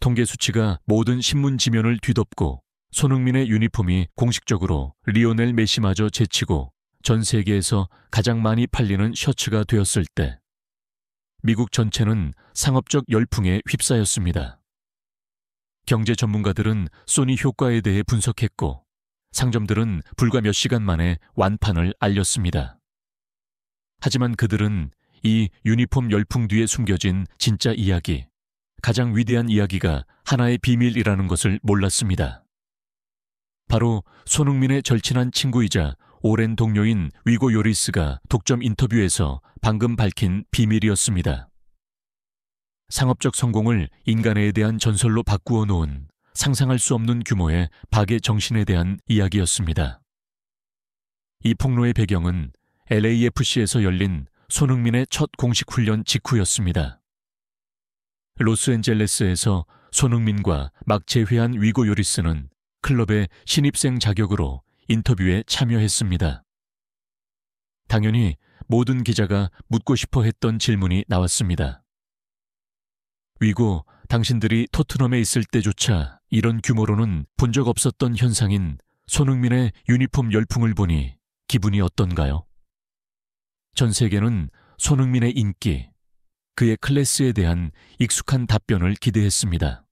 통계 수치가 모든 신문 지면을 뒤덮고 손흥민의 유니폼이 공식적으로 리오넬 메시마저 제치고 전 세계에서 가장 많이 팔리는 셔츠가 되었을 때 미국 전체는 상업적 열풍에 휩싸였습니다. 경제 전문가들은 소니 효과에 대해 분석했고 상점들은 불과 몇 시간 만에 완판을 알렸습니다. 하지만 그들은 이 유니폼 열풍 뒤에 숨겨진 진짜 이야기, 가장 위대한 이야기가 하나의 비밀이라는 것을 몰랐습니다. 바로 손흥민의 절친한 친구이자 오랜 동료인 위고 요리스가 독점 인터뷰에서 방금 밝힌 비밀이었습니다. 상업적 성공을 인간에 대한 전설로 바꾸어 놓은 상상할 수 없는 규모의 박의 정신에 대한 이야기였습니다. 이 폭로의 배경은 LAFC에서 열린 손흥민의 첫 공식 훈련 직후였습니다. 로스앤젤레스에서 손흥민과 막 재회한 위고 요리스는 클럽의 신입생 자격으로 인터뷰에 참여했습니다. 당연히 모든 기자가 묻고 싶어 했던 질문이 나왔습니다. 위고, 당신들이 토트넘에 있을 때조차 이런 규모로는 본 적 없었던 현상인 손흥민의 유니폼 열풍을 보니 기분이 어떤가요? 전 세계는 손흥민의 인기, 그의 클래스에 대한 익숙한 답변을 기대했습니다.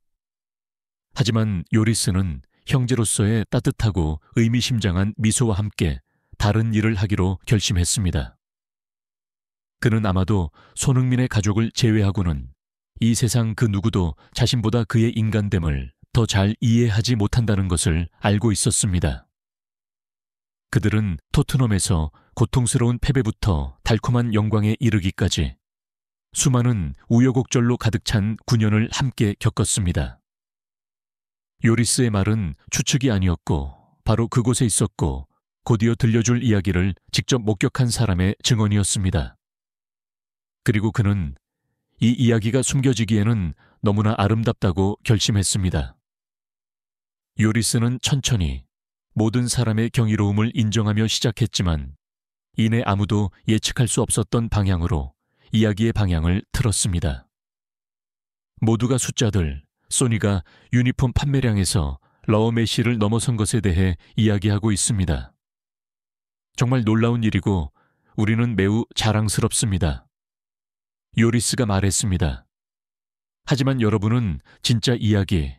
하지만 요리스는 형제로서의 따뜻하고 의미심장한 미소와 함께 다른 일을 하기로 결심했습니다. 그는 아마도 손흥민의 가족을 제외하고는 이 세상 그 누구도 자신보다 그의 인간됨을 더 잘 이해하지 못한다는 것을 알고 있었습니다. 그들은 토트넘에서 고통스러운 패배부터 달콤한 영광에 이르기까지 수많은 우여곡절로 가득 찬 9년을 함께 겪었습니다. 요리스의 말은 추측이 아니었고 바로 그곳에 있었고 곧이어 들려줄 이야기를 직접 목격한 사람의 증언이었습니다. 그리고 그는 이 이야기가 숨겨지기에는 너무나 아름답다고 결심했습니다. 요리스는 천천히 모든 사람의 경이로움을 인정하며 시작했지만 이내 아무도 예측할 수 없었던 방향으로 이야기의 방향을 틀었습니다. 모두가 숫자들, 소니가 유니폼 판매량에서 러어 메시를 넘어선 것에 대해 이야기하고 있습니다. 정말 놀라운 일이고 우리는 매우 자랑스럽습니다. 요리스가 말했습니다. 하지만 여러분은 진짜 이야기,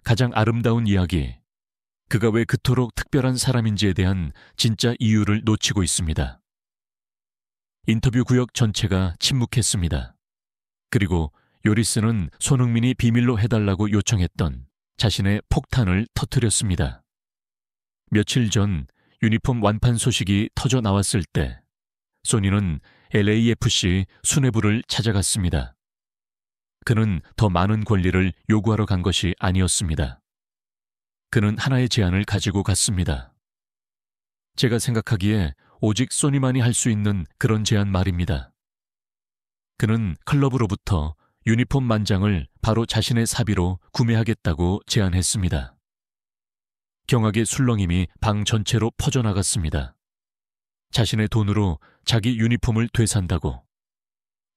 가장 아름다운 이야기, 그가 왜 그토록 특별한 사람인지에 대한 진짜 이유를 놓치고 있습니다. 인터뷰 구역 전체가 침묵했습니다. 그리고 요리스는 손흥민이 비밀로 해달라고 요청했던 자신의 폭탄을 터뜨렸습니다. 며칠 전 유니폼 완판 소식이 터져 나왔을 때 소니는 LAFC 수뇌부를 찾아갔습니다. 그는 더 많은 권리를 요구하러 간 것이 아니었습니다. 그는 하나의 제안을 가지고 갔습니다. 제가 생각하기에 오직 소니만이 할 수 있는 그런 제안 말입니다. 그는 클럽으로부터 유니폼 만장을 바로 자신의 사비로 구매하겠다고 제안했습니다. 경악의 술렁임이 방 전체로 퍼져나갔습니다. 자신의 돈으로 자기 유니폼을 되산다고.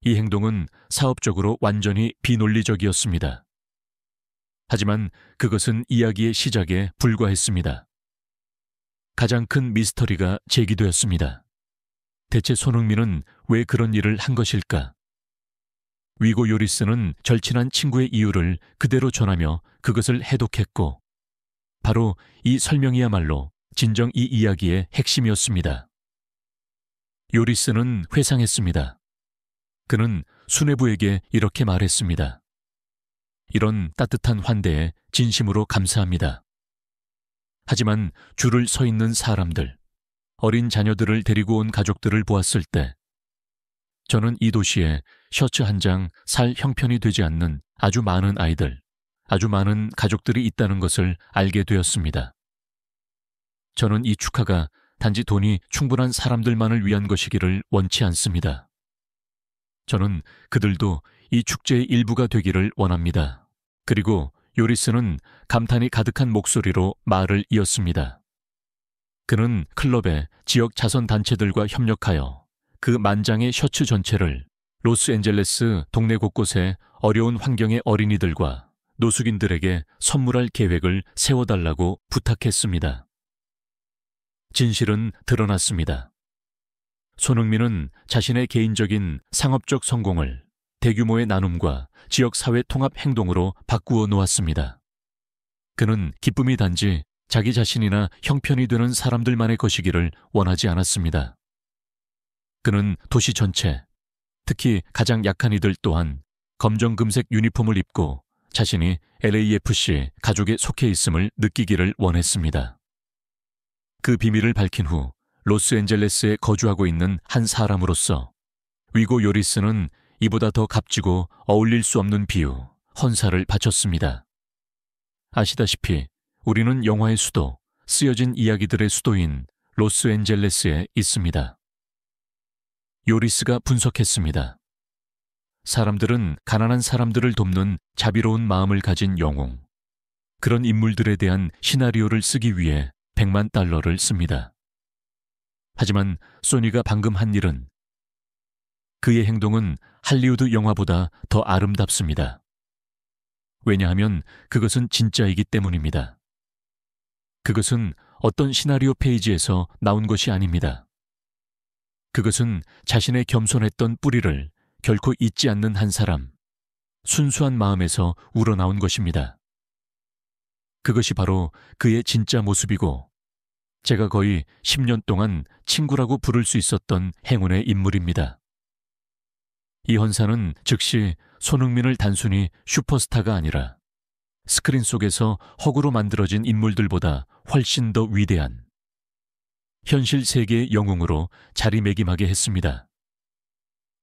이 행동은 사업적으로 완전히 비논리적이었습니다. 하지만 그것은 이야기의 시작에 불과했습니다. 가장 큰 미스터리가 제기되었습니다. 대체 손흥민은 왜 그런 일을 한 것일까? 위고 요리스는 절친한 친구의 이유를 그대로 전하며 그것을 해독했고 바로 이 설명이야말로 진정 이 이야기의 핵심이었습니다. 요리스는 회상했습니다. 그는 수뇌부에게 이렇게 말했습니다. 이런 따뜻한 환대에 진심으로 감사합니다. 하지만 줄을 서 있는 사람들, 어린 자녀들을 데리고 온 가족들을 보았을 때 저는 이 도시에 셔츠 한 장 살 형편이 되지 않는 아주 많은 아이들, 아주 많은 가족들이 있다는 것을 알게 되었습니다. 저는 이 축하가 단지 돈이 충분한 사람들만을 위한 것이기를 원치 않습니다. 저는 그들도 이 축제의 일부가 되기를 원합니다. 그리고 요리스는 감탄이 가득한 목소리로 말을 이었습니다. 그는 클럽의 지역 자선단체들과 협력하여 그 만장의 셔츠 전체를 로스앤젤레스 동네 곳곳의 어려운 환경의 어린이들과 노숙인들에게 선물할 계획을 세워달라고 부탁했습니다. 진실은 드러났습니다. 손흥민은 자신의 개인적인 상업적 성공을 대규모의 나눔과 지역사회 통합 행동으로 바꾸어 놓았습니다. 그는 기쁨이 단지 자기 자신이나 형편이 되는 사람들만의 것이기를 원하지 않았습니다. 그는 도시 전체, 특히 가장 약한 이들 또한 검정금색 유니폼을 입고 자신이 LAFC 가족에 속해 있음을 느끼기를 원했습니다. 그 비밀을 밝힌 후 로스앤젤레스에 거주하고 있는 한 사람으로서 위고 요리스는 이보다 더 값지고 어울릴 수 없는 비유, 헌사를 바쳤습니다. 아시다시피 우리는 영화의 수도, 쓰여진 이야기들의 수도인 로스앤젤레스에 있습니다. 요리스가 분석했습니다. 사람들은 가난한 사람들을 돕는 자비로운 마음을 가진 영웅, 그런 인물들에 대한 시나리오를 쓰기 위해 $1,000,000를 씁니다. 하지만 소니가 방금 한 일은 그의 행동은 할리우드 영화보다 더 아름답습니다. 왜냐하면 그것은 진짜이기 때문입니다. 그것은 어떤 시나리오 페이지에서 나온 것이 아닙니다. 그것은 자신의 겸손했던 뿌리를 결코 잊지 않는 한 사람, 순수한 마음에서 우러나온 것입니다. 그것이 바로 그의 진짜 모습이고 제가 거의 10년 동안 친구라고 부를 수 있었던 행운의 인물입니다. 이 헌사는 즉시 손흥민을 단순히 슈퍼스타가 아니라 스크린 속에서 허구로 만들어진 인물들보다 훨씬 더 위대한 현실 세계의 영웅으로 자리매김하게 했습니다.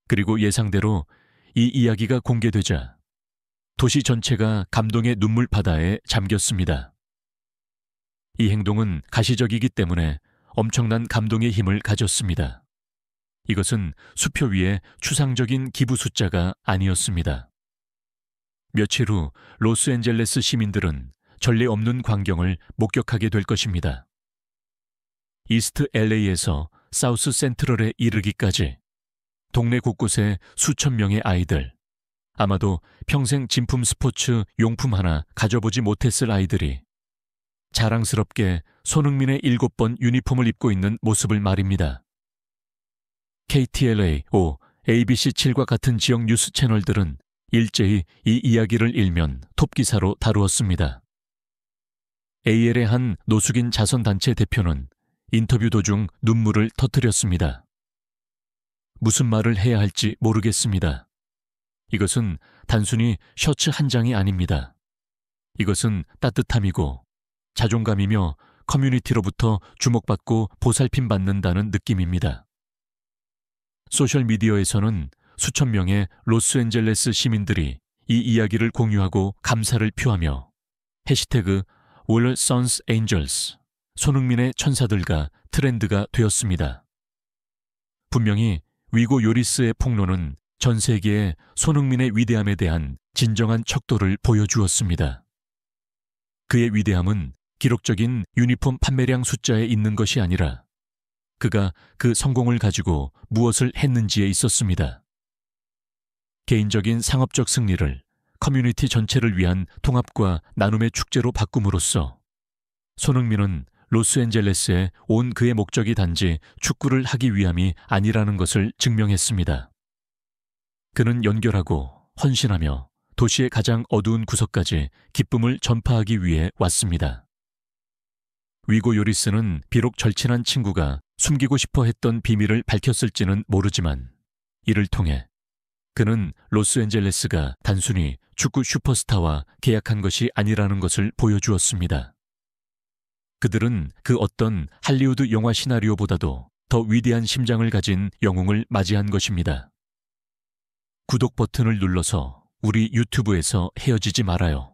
그리고 예상대로 이 이야기가 공개되자 도시 전체가 감동의 눈물 바다에 잠겼습니다. 이 행동은 가시적이기 때문에 엄청난 감동의 힘을 가졌습니다. 이것은 수표 위에 추상적인 기부 숫자가 아니었습니다. 며칠 후 로스앤젤레스 시민들은 전례 없는 광경을 목격하게 될 것입니다. 이스트 LA에서 사우스 센트럴에 이르기까지 동네 곳곳에 수천 명의 아이들, 아마도 평생 진품 스포츠 용품 하나 가져보지 못했을 아이들이 자랑스럽게 손흥민의 7번 유니폼을 입고 있는 모습을 말입니다. KTLA, ABC7과 같은 지역 뉴스 채널들은 일제히 이 이야기를 일면 톱기사로 다루었습니다. AL의 한 노숙인 자선단체 대표는 인터뷰 도중 눈물을 터뜨렸습니다. 무슨 말을 해야 할지 모르겠습니다. 이것은 단순히 셔츠 한 장이 아닙니다. 이것은 따뜻함이고 자존감이며 커뮤니티로부터 주목받고 보살핌받는다는 느낌입니다. 소셜미디어에서는 수천 명의 로스앤젤레스 시민들이 이 이야기를 공유하고 감사를 표하며 해시태그 All Sons Angels, 손흥민의 천사들가 트렌드가 되었습니다. 분명히 위고 요리스의 폭로는 전 세계에 손흥민의 위대함에 대한 진정한 척도를 보여주었습니다. 그의 위대함은 기록적인 유니폼 판매량 숫자에 있는 것이 아니라 그가 그 성공을 가지고 무엇을 했는지에 있었습니다. 개인적인 상업적 승리를 커뮤니티 전체를 위한 통합과 나눔의 축제로 바꿈으로써 손흥민은 로스앤젤레스에 온 그의 목적이 단지 축구를 하기 위함이 아니라는 것을 증명했습니다. 그는 연결하고 헌신하며 도시의 가장 어두운 구석까지 기쁨을 전파하기 위해 왔습니다. 위고 요리스는 비록 절친한 친구가 숨기고 싶어 했던 비밀을 밝혔을지는 모르지만 이를 통해 그는 로스앤젤레스가 단순히 축구 슈퍼스타와 계약한 것이 아니라는 것을 보여주었습니다. 그들은 그 어떤 할리우드 영화 시나리오보다도 더 위대한 심장을 가진 영웅을 맞이한 것입니다. 구독 버튼을 눌러서 우리 유튜브에서 헤어지지 말아요.